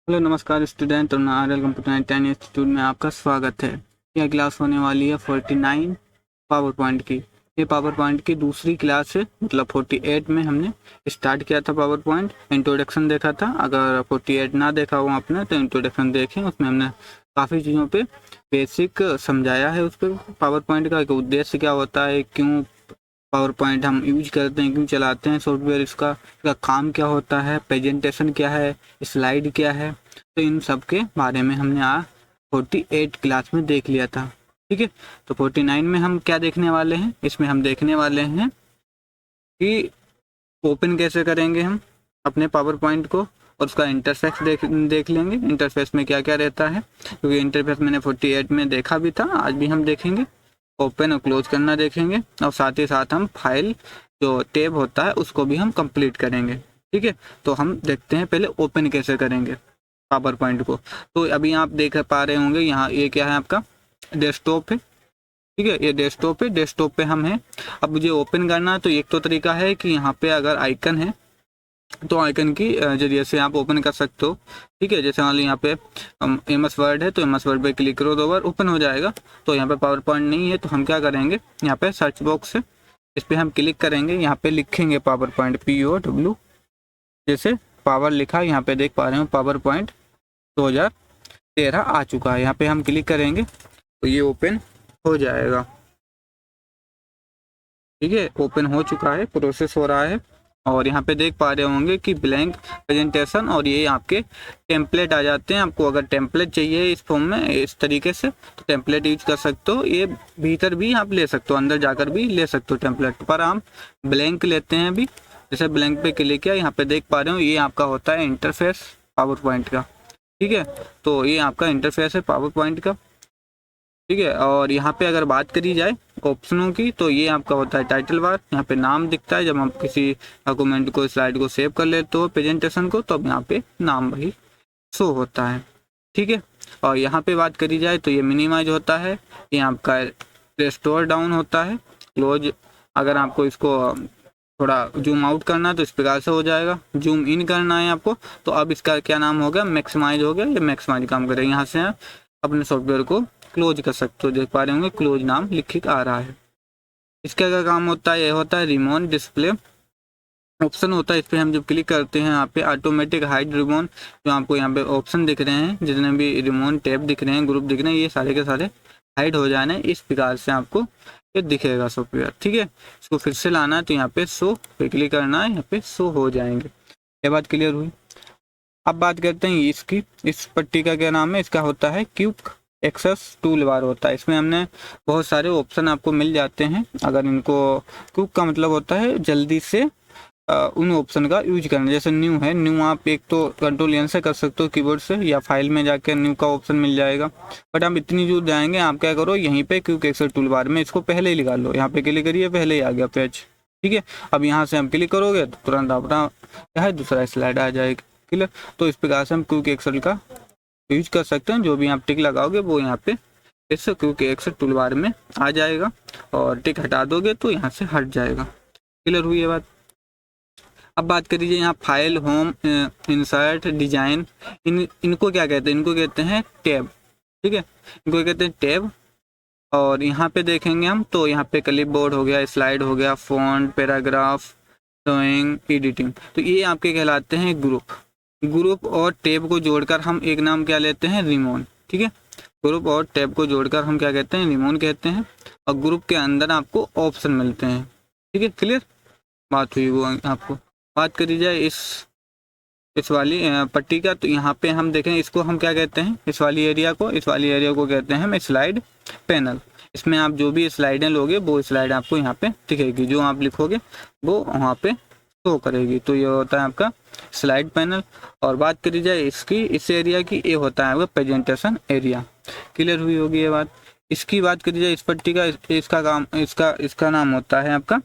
Hello नमस्कार student और नारियल कंप्यूटर 10 इंस्टीट्यूट में आपका स्वागत है। यह क्लास होने वाली है 49 पावर पॉइंट की। ये पावर पॉइंट की दूसरी क्लास है, मतलब 48 में हमने स्टार्ट किया था पावर पॉइंट, इंट्रोडक्शन देखा था। अगर 48 ना देखा हो आपने तो इंट्रोडक्शन देखें, उसमें हमने काफ़ी चीज़ों पे बेसिक समझाया है। उस पर पावर पॉइंट का उद्देश्य क्या होता है, क्यों पावर पॉइंट हम यूज करते हैं, क्यों चलाते हैं सॉफ्टवेयर, इसका काम क्या होता है, प्रेजेंटेशन क्या है, स्लाइड क्या है। तो इन सब के बारे में हमने आज 48 क्लास में देख लिया था। ठीक है, तो 49 में हम क्या देखने वाले हैं, इसमें हम देखने वाले हैं कि ओपन कैसे करेंगे हम अपने पावर पॉइंट को, और उसका इंटरफेस देख लेंगे, इंटरफेस में क्या क्या रहता है, क्योंकि इंटरफेस मैंने 48 में देखा भी था, आज भी हम देखेंगे। ओपन और क्लोज करना देखेंगे, और साथ ही साथ हम फाइल जो टैब होता है उसको भी हम कंप्लीट करेंगे। ठीक है, तो हम देखते हैं पहले ओपन कैसे करेंगे पावर पॉइंट को। तो अभी आप देख पा रहे होंगे यहाँ ये क्या है, आपका डेस्कटॉप है। ठीक है, ये डेस्कटॉप है, डेस्कटॉप पे हम हैं। अब मुझे ओपन करना है तो एक तो तरीका है कि यहाँ पे अगर आइकन है तो आइकन की जरिए से आप ओपन कर सकते हो। ठीक है, जैसे मान लो यहाँ पे एमएस वर्ड है तो एमएस वर्ड पे क्लिक करो, 2 बार ओपन हो जाएगा। तो यहाँ पे पावर पॉइंट नहीं है तो हम क्या करेंगे, यहाँ पे सर्च बॉक्स है, इस पर हम क्लिक करेंगे, यहाँ पे लिखेंगे पावर पॉइंट, POW, जैसे पावर लिखा, यहाँ पे देख पा रहे हो पावर पॉइंट 2013 आ चुका है। यहाँ पे हम क्लिक करेंगे तो ये ओपन हो जाएगा। ठीक है, ओपन हो चुका है, प्रोसेस हो रहा है। और यहाँ पे देख पा रहे होंगे कि ब्लैंक प्रेजेंटेशन, और ये आपके टेम्पलेट आ जाते हैं। आपको अगर टेम्पलेट चाहिए इस फॉर्म में इस तरीके से तो टेम्पलेट यूज कर सकते हो। ये भीतर भी आप ले सकते हो, अंदर जाकर भी ले सकते हो टेम्पलेट, पर हम ब्लैंक लेते हैं अभी। जैसे ब्लैंक पे क्लिक किया, यहाँ पे देख पा रहे हो ये आपका होता है इंटरफेस पावर पॉइंट का। ठीक है, तो ये आपका इंटरफेस है पावर पॉइंट का। ठीक है, और यहाँ पे अगर बात करी जाए ऑप्शनों की तो ये आपका होता है टाइटल बार। यहाँ पे नाम दिखता है, जब हम किसी डॉक्यूमेंट को, स्लाइड को सेव कर लेते हो, प्रेजेंटेशन को, तो अब यहाँ पे नाम वही शो होता है। ठीक है, और यहाँ पे बात करी जाए तो ये मिनिमाइज होता है, ये आपका रेस्टोर डाउन होता है, क्लोज अगर आपको इसको थोड़ा जूम आउट करना है तो इस प्रकार से हो जाएगा, जूम इन करना है आपको तो अब इसका क्या नाम हो गया, मैक्सिमाइज हो गया। ये मैक्सिमाइज काम करेगा, यहाँ से आप अपने सॉफ्टवेयर को क्लोज कर सकते हो। देख पा रहे होंगे क्लोज नाम लिखित आ रहा है। इसका क्या काम होता है, ये होता है रिमोट डिस्प्ले ऑप्शन होता है। इस पर हम जब क्लिक करते हैं यहाँ पे ऑटोमेटिक हाइड रिमोट, जो आपको यहाँ पे ऑप्शन दिख रहे हैं, जितने भी रिमोट टैब दिख रहे हैं, ग्रुप दिख रहे हैं, ये सारे के सारे हाइड हो जाने, इस प्रकार से आपको ये दिखेगा सॉफ्टवेयर। ठीक है, इसको फिर से लाना है तो यहाँ पे शो पे क्लिक करना है, यहाँ पे शो हो जाएंगे। ये बात क्लियर हुई। अब बात करते हैं इसकी, इस पट्टी का क्या नाम है, इसका होता है क्विक एक्सेस टूल बार होता है। इसमें हमने बहुत सारे ऑप्शन आपको मिल जाते हैं। अगर इनको, क्विक का मतलब होता है जल्दी से उन ऑप्शन का यूज करना। जैसे न्यू है, न्यू आप एक तो कंट्रोल एन से कर सकते हो कीबोर्ड से, या फाइल में जाकर न्यू का ऑप्शन मिल जाएगा। बट हम इतनी दूर जाएंगे, आप क्या करो यहीं पे क्विक एक्सेस टूल बार में इसको पहले ही निकाल लो, यहाँ पे क्लिक करिए, पहले ही आ गया पेज। ठीक है, अब यहाँ से हम क्लिक करोगे तो तुरंत अपना क्या है दूसरा स्लाइड आ जाएगा। क्लियर, तो इस प्रकार से हम क्विक एक्सेल का यूज कर सकते हैं। जो भी आप टिक लगाओगे वो यहाँ पे इस क्विक एक्सेल टूल बार में आ जाएगा, और टिक हटा दोगे तो यहाँ से हट जाएगा। क्लियर हुई ये बात। अब बात कर लीजिए यहाँ फाइल, होम, इंसर्ट, डिजाइन, इनको क्या कहते हैं, इनको कहते हैं टैब। ठीक है, इनको कहते हैं टैब। और यहाँ पे देखेंगे हम तो यहाँ पे क्लिप बोर्ड हो गया, स्लाइड हो गया, फॉन्ट, पैराग्राफ, ड्राइंग, एडिटिंग, तो ये आपके कहलाते हैं ग्रुप। ग्रुप और टैब को जोड़कर हम एक नाम क्या लेते हैं, रिमोन। ठीक है, ग्रुप और टैब को जोड़कर हम क्या कहते हैं, रिमोन कहते हैं। और ग्रुप के अंदर आपको ऑप्शन मिलते हैं। ठीक है, क्लियर बात हुई वो आपको। बात करी जाए इस वाली पट्टी का, तो यहाँ पे हम देखें इसको हम क्या कहते हैं, इस वाली एरिया को कहते हैं हम स्लाइड पैनल। इसमें आप जो भी स्लाइडें लोगे वो स्लाइड आपको यहाँ पे दिखेगी, जो आप लिखोगे वो वहाँ पे शो करेगी। तो ये होता है आपका स्लाइड पैनल। और बात करी जाए इसकी, इस एरिया की, ये होता है आपका प्रेजेंटेशन एरिया। क्लियर हुई होगी ये बात। इसकी बात करी जाए इस पट्टी का, इसका काम, इसका नाम होता है आपका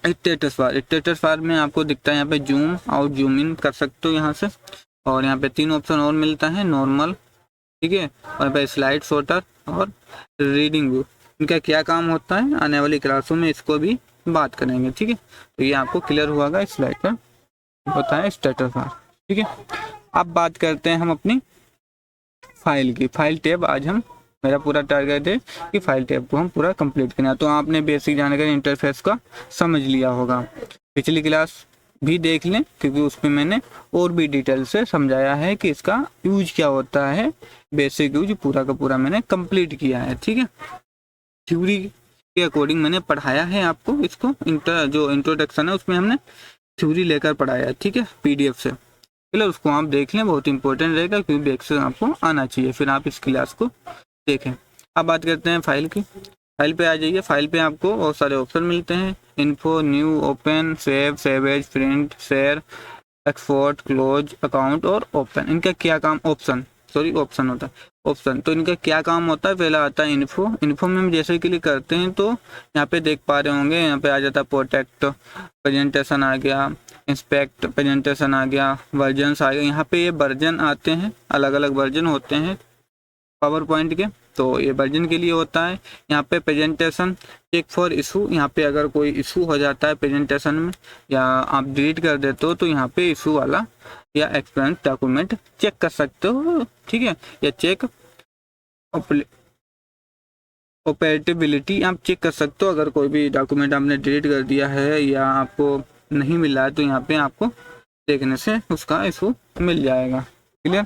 स्टेटस बार। स्टेटस बार में आपको दिखता है यहाँ पे जूम आउट, जूम इन कर सकते हो यहाँ से। और यहाँ पे 3 ऑप्शन और मिलता है, नॉर्मल, ठीक है, और यहाँ पे स्लाइड शॉर्टर और रीडिंग व्यू। इनका क्या काम होता है आने वाली क्लासों में इसको भी बात करेंगे। ठीक है, तो ये आपको क्लियर हुआ, स्लाइड पर होता है स्टेटस बार। ठीक है, अब बात करते हैं हम अपनी फाइल की। फाइल टैब आज हम, मेरा पूरा टारगेट है कि फाइल टैब को हम पूरा कंप्लीट करना। तो आपने बेसिक जानकारी इंटरफेस का समझ लिया होगा, पिछली क्लास भी देख लें क्योंकि उसमें मैंने और भी डिटेल से समझाया है कि इसका यूज क्या होता है। बेसिक यूज पूरा का पूरा मैंने कंप्लीट किया है। ठीक है, थ्योरी के अकॉर्डिंग मैंने पढ़ाया है आपको इसको। जो इंट्रोडक्शन है उसमें हमने थ्योरी लेकर पढ़ाया है। ठीक है, PDF से, चलो उसको आप देख लें, बहुत इंपॉर्टेंट रहेगा क्योंकि बेसिक से आपको आना चाहिए, फिर आप इस क्लास को देखें। अब बात करते हैं फाइल की। फाइल पे आ जाइए। फाइल पे आपको बहुत सारे ऑप्शन मिलते हैं, info, new, open, save, save as, print, share, export, close, account और ओपन। इनका क्या काम, ऑप्शन होता है। ऑप्शन तो इनका क्या काम होता है, पहला आता है इन्फो। इन्फो में हम जैसे क्लिक करते हैं तो यहाँ पे देख पा रहे होंगे, यहाँ पे आ जाता है प्रोटेक्ट, प्रेजेंटेशन आ गया, इंस्पेक्ट, प्रेजेंटेशन आ गया, वर्जन्स आ गया। यहाँ पे ये वर्जन आते हैं, अलग अलग वर्जन होते हैं पावर पॉइंट के, तो ये वर्जन के लिए होता है। यहाँ पे प्रेजेंटेशन, चेक फॉर इशू, यहाँ पे अगर कोई इशू हो जाता है प्रेजेंटेशन में या आप डिलीट कर देते हो तो यहाँ पे इशू वाला या एक्सपेरिमेंट डॉक्यूमेंट चेक कर सकते हो। ठीक है, या चेक ऑपरेटिबिलिटी आप चेक कर सकते हो। अगर कोई भी डॉक्यूमेंट आपने डिलीट कर दिया है या आपको नहीं मिला है तो यहाँ पे आपको देखने से उसका इशू मिल जाएगा। क्लियर।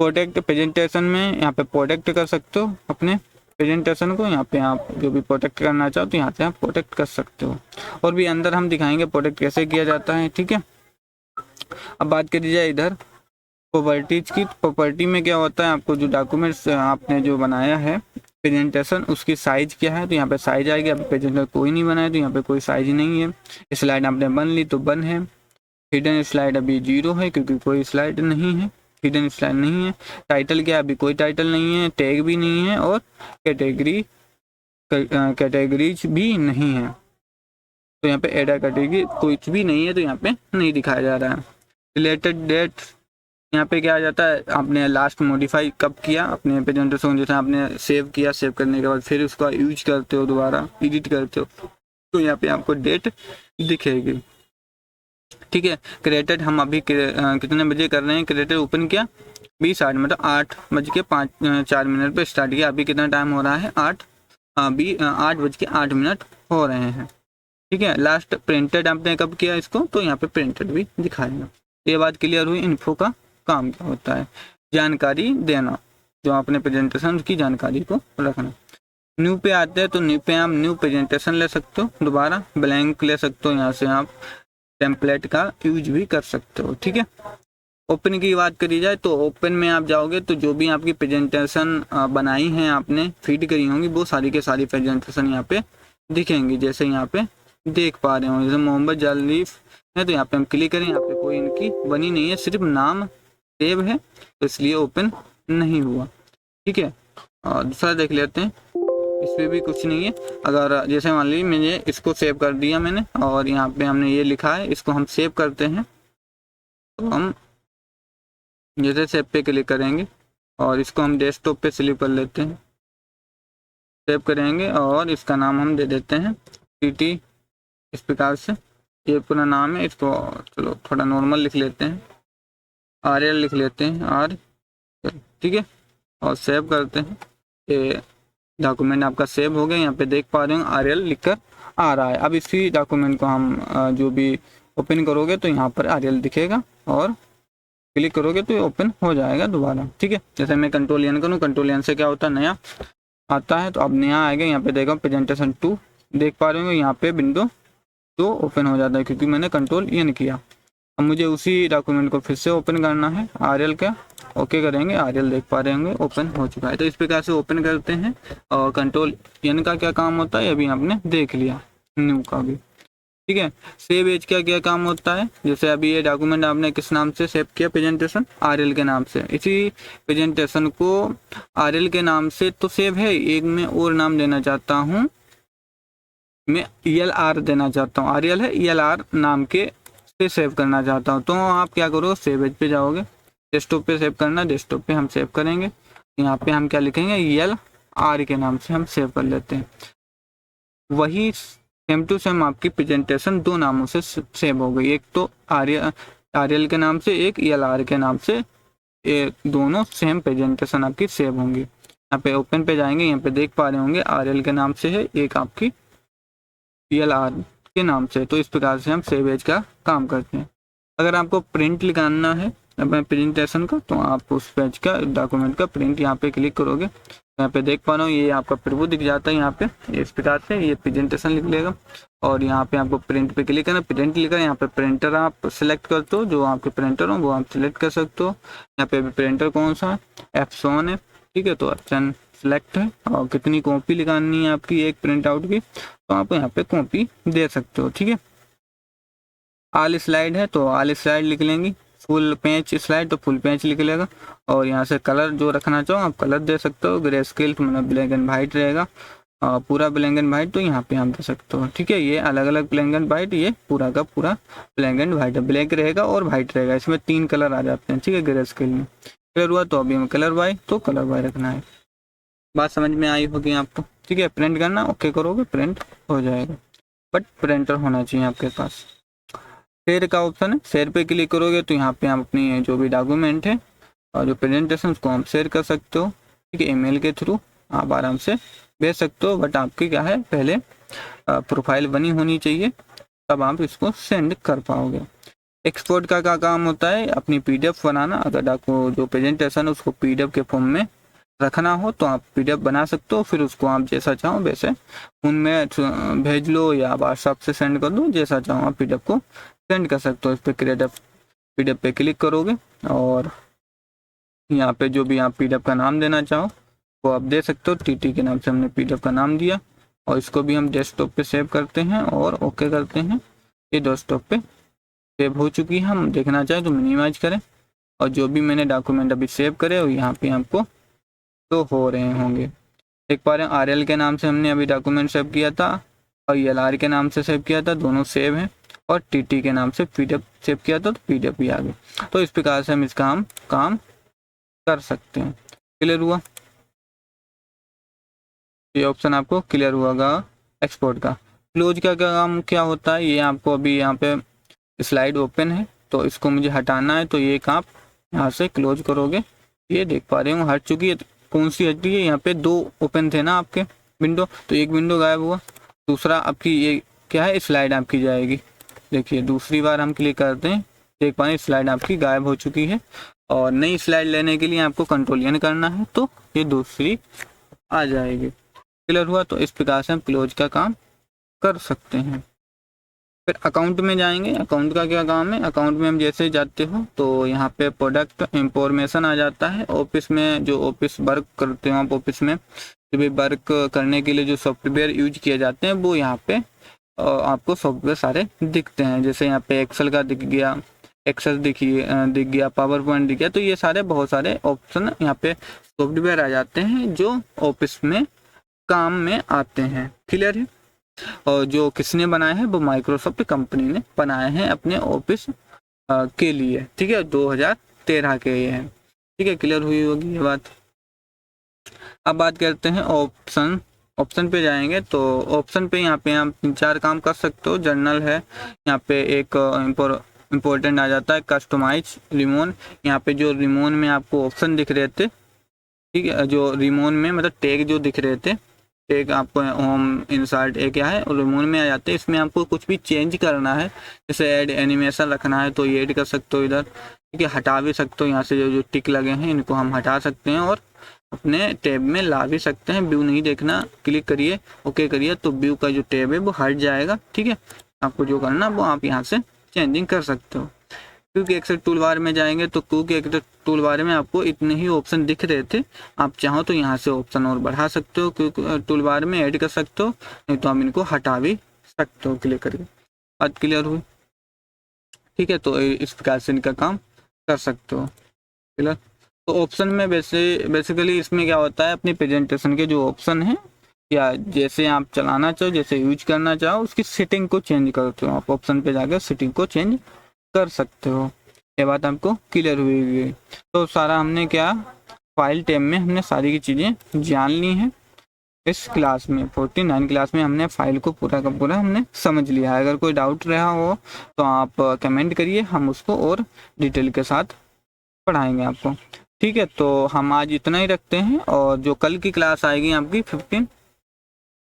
प्रोटेक्ट प्रेजेंटेशन में यहाँ पे प्रोटेक्ट कर सकते हो अपने प्रेजेंटेशन को, यहाँ पे आप जो भी प्रोटेक्ट करना चाहो तो यहाँ से आप प्रोटेक्ट कर सकते हो। और भी अंदर हम दिखाएंगे प्रोटेक्ट कैसे किया जाता है। ठीक है, अब बात करी जाए इधर प्रॉपर्टीज की। प्रॉपर्टी में क्या होता है, आपको जो डॉक्यूमेंट्स आपने जो बनाया है प्रेजेंटेशन, उसकी साइज क्या है, तो यहाँ पे साइज आएगी। अभी प्रेजेंटेशन कोई नहीं बनाया तो यहाँ पे कोई साइज नहीं है। स्लाइड आपने बन ली तो बन है। हिडन स्लाइड अभी 0 है क्योंकि कोई स्लाइड नहीं है, हिडन स्लाइड नहीं है। टाइटल क्या, अभी कोई टाइटल नहीं है, टैग भी नहीं है और कैटेगरीज भी नहीं है। तो यहाँ पे एड कैटेगरी कुछ भी नहीं है तो यहाँ पे नहीं दिखाया जा रहा है। रिलेटेड डेट, यहाँ पे क्या आ जाता है, आपने लास्ट मॉडिफाई कब किया अपने प्रेजेंटेशन, जैसे आपने सेव किया, सेव करने के बाद फिर उसका यूज करते हो, दोबारा एडिट करते हो तो यहाँ पे आपको डेट दिखेगी। ठीक है, क्रिएटेड हम अभी कितने बजे कर रहे हैं, क्रिएटेड ओपन किया 20:08 मतलब 8:04 पे स्टार्ट किया। अभी कितना टाइम हो रहा है, 8:08 हो रहे हैं। ठीक है, लास्ट प्रिंटेड आपने कब किया इसको, तो यहाँ पे प्रिंटेड भी दिखाएगा। ये बात क्लियर हुई। इन्फो का काम क्या होता है, जानकारी देना, जो आपने प्रेजेंटेशन की जानकारी को रखना। न्यू पे आते हैं तो न्यू पे आप न्यू प्रेजेंटेशन ले सकते हो, दोबारा ब्लैंक ले सकते हो, यहाँ से आप टेम्पलेट का यूज भी कर सकते हो। ठीक है, ओपन की बात करी जाए तो ओपन में आप जाओगे तो जो भी आपकी प्रेजेंटेशन बनाई है, आपने फीड करी होंगी, वो सारी के सारी प्रेजेंटेशन यहाँ पे दिखेंगी। जैसे यहाँ पे देख पा रहे हो, जैसे मोहम्मद जालीफ है तो यहाँ पे हम क्लिक करें, यहाँ पे कोई इनकी बनी नहीं है, सिर्फ नाम सेव है तो इसलिए ओपन नहीं हुआ। ठीक है, और दूसरा देख लेते हैं, इसमें भी कुछ नहीं है। अगर जैसे मान लीजिए मैंने इसको सेव कर दिया मैंने, और यहाँ पे हमने ये लिखा है, इसको हम सेव करते हैं तो हम जैसे सेव पे क्लिक करेंगे और इसको हम डेस्कटॉप पे सेव कर लेते हैं, सेव करेंगे और इसका नाम हम दे देते हैं TT, इस प्रकार से ये पूरा नाम है। इसको चलो थोड़ा नॉर्मल लिख लेते हैं, RL लिख लेते हैं R। ठीक है, और सेव करते हैं। ये डॉक्यूमेंट आपका सेव हो गया, यहाँ पे देख पा रहे हो RL लिखकर आ रहा है। अब इसी डॉक्यूमेंट को हम जो भी ओपन करोगे तो यहाँ पर RL दिखेगा और क्लिक करोगे तो ये ओपन हो जाएगा दोबारा। ठीक है, जैसे मैं कंट्रोल N करूँ, कंट्रोल N से क्या होता है, नया आता है, तो अब नया आएगा। यहाँ पे देखो प्रेजेंटेशन 2 देख पा रहे हो, यहाँ पे विंडो 2 ओपन हो जाता है क्योंकि मैंने कंट्रोल N किया। अब मुझे उसी डॉक्यूमेंट को फिर से ओपन करना है, RL का ओके करेंगे, RL देख पा रहे होंगे ओपन हो चुका है। तो इस प्रकार से ओपन करते हैं। और कंट्रोल N का क्या काम होता है अभी आपने देख लिया, न्यू का भी। ठीक है, सेव एज का क्या काम होता है, जैसे अभी ये डॉक्यूमेंट आपने किस नाम से सेव किया, प्रेजेंटेशन RL के नाम से, इसी प्रेजेंटेशन को RL के नाम से तो सेव है, एक मैं और नाम देना चाहता हूँ, मैं ELR देना चाहता हूँ, RL है ELR नाम के से सेव करना चाहता हूँ। तो आप क्या करो, सेव एज पे जाओगे, डेस्कटॉप पे सेव करना, डेस्कटॉप पे हम सेव करेंगे, यहाँ पे हम क्या लिखेंगे, ELR के नाम से हम सेव कर लेते हैं। वही सेम टू सेम आपकी प्रेजेंटेशन 2 नामों से सेव हो गई, एक तो RL के नाम से, एक ELR के नाम से, ये दोनों सेम प्रेजेंटेशन आपकी सेव होंगी। यहाँ पे ओपन पे जाएंगे, यहाँ पे देख पा रहे होंगे RL के नाम से है, एक आपकी ELR के नाम से। तो इस प्रकार से हम सेव एज का काम करते हैं। अगर आपको प्रिंट निकालना है अपने प्रेजेंटेशन का, तो आप उस पेज का डॉक्यूमेंट का प्रिंट यहाँ पे क्लिक करोगे, यहाँ पे देख पा रहा हूँ ये आपका प्रीव्यू दिख जाता है। यहाँ पे इस प्रकार से ये प्रेजेंटेशन लिख लेगा और यहाँ पे आपको प्रिंट पे क्लिक करना, प्रिंट लिखा, यहाँ पे प्रिंटर आप सिलेक्ट करते हो, जो आपके प्रिंटर हो वो आप सिलेक्ट कर सकते हो। यहाँ पे प्रिंटर कौन सा है, Epson है, ठीक है, तो Epson सिलेक्ट है। और कितनी कॉपी निकालनी है आपकी एक प्रिंट आउट की, तो आप यहाँ पे कॉपी दे सकते हो, ठीक है। ऑल स्लाइड है तो ऑल स्लाइड लिख लेंगी, फुल पेज स्लाइड तो फुल पेज लिख लेगा। और यहाँ से कलर जो रखना चाहो आप कलर दे सकते हो, ग्रे स्केल मतलब ब्लैक एंड वाइट रहेगा, पूरा ब्लैक एंड वाइट तो यहाँ पे हम दे सकते हो, ठीक है। ये अलग अलग ब्लैक एंड वाइट, ये पूरा का पूरा ब्लैक एंड वाइट है, ब्लैक रहेगा और वाइट रहेगा, इसमें 3 कलर आ जाते हैं, ठीक है, ग्रे स्केल में। कलर हुआ तो अभी हमें कलर वाई, तो कलर वाई रखना है। बात समझ में आई होगी आपको, ठीक है। प्रिंट करना, ओके करोगे प्रिंट हो जाएगा, बट प्रिंटर होना चाहिए आपके पास। शेयर का ऑप्शन है, शेयर पे क्लिक करोगे तो यहाँ पे आप अपनी जो भी डॉक्यूमेंट है और जो प्रेजेंटेशन उसको हम शेयर कर सकते हो, ठीक है। ईमेल के थ्रू आप आराम से भेज सकते हो, बट आपकी क्या है पहले प्रोफाइल बनी होनी चाहिए, तब आप इसको सेंड कर पाओगे। एक्सपोर्ट का क्या काम होता है, अपनी PDF बनाना। अगर आपको जो प्रेजेंटेशन है उसको PDF के फॉर्म में रखना हो तो आप PDF बना सकते हो, फिर उसको आप जैसा चाहो वैसे उनमें भेज लो या व्हाट्सएप से सेंड कर दो, जैसा चाहो आप PDF को सेंड कर सकते हो। इस पर क्रिएट PDF पे क्लिक करोगे और यहाँ पे जो भी आप PDF का नाम देना चाहो वो आप दे सकते हो। TT के नाम से हमने PDF का नाम दिया और इसको भी हम डेस्कटॉप पे सेव करते हैं और ओके करते हैं। ये डेस्कटॉप पे सेव हो चुकी है, हम देखना चाहें तो मिनिमाइज करें और जो भी मैंने डॉक्यूमेंट अभी सेव करे वो यहाँ पे आपको तो हो रहे होंगे, देख पा रहे हैं। RL के नाम से हमने अभी डॉक्यूमेंट सेव किया था और ELR के नाम से सेव किया था, दोनों सेव हैं। और TT के नाम से PDF सेव किया था तो PDF भी आ गई। तो इस प्रकार से हम इसका हम काम कर सकते हैं। क्लियर हुआ, ये ऑप्शन आपको क्लियर हुआ एक्सपोर्ट का। क्लोज का काम क्या होता है, ये आपको अभी यहाँ पे स्लाइड ओपन है तो इसको मुझे हटाना है, तो ये आप यहाँ से क्लोज करोगे। ये देख पा रहे हो हट चुकी है, कौन सी हट रही है, यहाँ पे 2 ओपन थे ना आपके विंडो, तो एक विंडो गायब हुआ, दूसरा आपकी ये क्या है स्लाइड आपकी जाएगी। देखिए दूसरी बार हम क्लिक करते हैं, देख पा रहे स्लाइड आपकी गायब हो चुकी है। और नई स्लाइड लेने के लिए आपको Ctrl N करना है तो ये दूसरी आ जाएगी। क्लियर हुआ, तो इस प्रकार से हम क्लोज का काम कर सकते हैं। फिर अकाउंट में जाएंगे, अकाउंट का क्या काम है, अकाउंट में हम जैसे जाते हो तो यहाँ पे प्रोडक्ट इंफॉर्मेशन आ जाता है। ऑफिस में जो ऑफिस वर्क करते हो आप, ऑफिस में जो भी वर्क करने के लिए जो सॉफ्टवेयर यूज किए जाते हैं वो यहाँ पे आपको सॉफ्टवेयर सारे दिखते हैं। जैसे यहाँ पे एक्सेल का दिख गया, एक्सेल दिख गया, पावर पॉइंट दिख गया, तो ये सारे बहुत सारे ऑप्शन यहाँ पे सॉफ्टवेयर आ जाते हैं जो ऑफिस में काम में आते हैं। क्लियर है, और जो किसने बनाए हैं वो माइक्रोसॉफ्ट कंपनी ने बनाए हैं अपने ऑफिस के लिए, ठीक है, 2013 के ये हैं, ठीक है। क्लियर हुई होगी ये बात। अब बात करते हैं ऑप्शन, ऑप्शन पे जाएंगे तो ऑप्शन पे यहाँ पे आप 3-4 काम कर सकते हो। जर्नल है, यहाँ पे एक इम्पोर्टेंट आ जाता है कस्टमाइज रिमोन। यहाँ पे जो रिमोन में आपको ऑप्शन दिख रहे थे, ठीक है, जो रिमोन में मतलब टैग जो दिख रहे थे, टैग आपको होम इंसर्ट एक क्या है और रिमोन में आ जाते हैं। इसमें आपको कुछ भी चेंज करना है, जैसे ऐड एनिमेशन रखना है तो ये ऐड कर सकते हो इधर, ठीक है। हटा भी सकते हो, यहाँ से जो टिक लगे हैं इनको हम हटा सकते हैं और अपने टैब में ला भी सकते हैं। व्यू नहीं देखना, क्लिक करिए ओके करिए तो व्यू का जो टैब है वो हट जाएगा, ठीक है। आपको जो करना वो आप यहाँ से चेंजिंग कर सकते हो। क्योंकि एक्सेल टूल बार में जाएंगे तो क्योंकि एक्सेल टूल बार में आपको इतने ही ऑप्शन दिख रहे थे, आप चाहो तो यहाँ से ऑप्शन और बढ़ा सकते हो, क्योंकि टूल बार में ऐड कर सकते हो, नहीं तो हम इनको हटा भी सकते हो क्लिक करके। बात क्लियर हुई, ठीक है। तो इस प्रकार से इनका काम कर सकते हो। क्लियर, तो ऑप्शन में बेसिकली इसमें क्या होता है, अपनी प्रेजेंटेशन के जो ऑप्शन है या जैसे आप चलाना चाहो, जैसे यूज करना चाहो, उसकी सेटिंग को चेंज करते हो आप। ऑप्शन पे जाकर सेटिंग को चेंज कर सकते हो। ये बात आपको क्लियर हुई। तो सारा हमने क्या फाइल टैब में हमने सारी की चीज़ें जान ली हैं। इस क्लास में 49 क्लास में हमने फाइल को पूरा का पूरा हमने समझ लिया है। अगर कोई डाउट रहा हो तो आप कमेंट करिए, हम उसको और डिटेल के साथ पढ़ाएंगे आपको। ठीक है, तो हम आज इतना ही रखते हैं, और जो कल की क्लास आएगी आपकी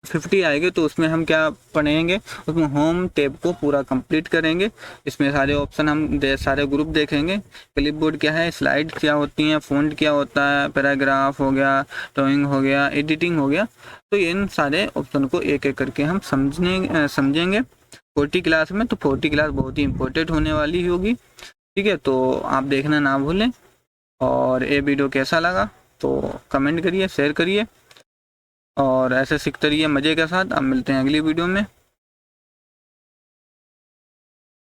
50 आएगी, तो उसमें हम क्या पढ़ेंगे, उसमें होम टैब को पूरा कंप्लीट करेंगे। इसमें सारे ऑप्शन हम सारे ग्रुप देखेंगे, क्लिपबोर्ड क्या है, स्लाइड क्या होती हैं, फ़ॉन्ट क्या होता है, पैराग्राफ हो गया, ड्राइंग हो गया, एडिटिंग हो गया। तो इन सारे ऑप्शन को एक एक करके हम समझेंगे 40 क्लास में। तो 40 क्लास बहुत ही इंपॉर्टेंट होने वाली होगी। ठीक है, तो आप देखना ना भूलें, और ये वीडियो कैसा लगा तो कमेंट करिए, शेयर करिए, और ऐसे सीखते रहिए मज़े के साथ। अब मिलते हैं अगली वीडियो में।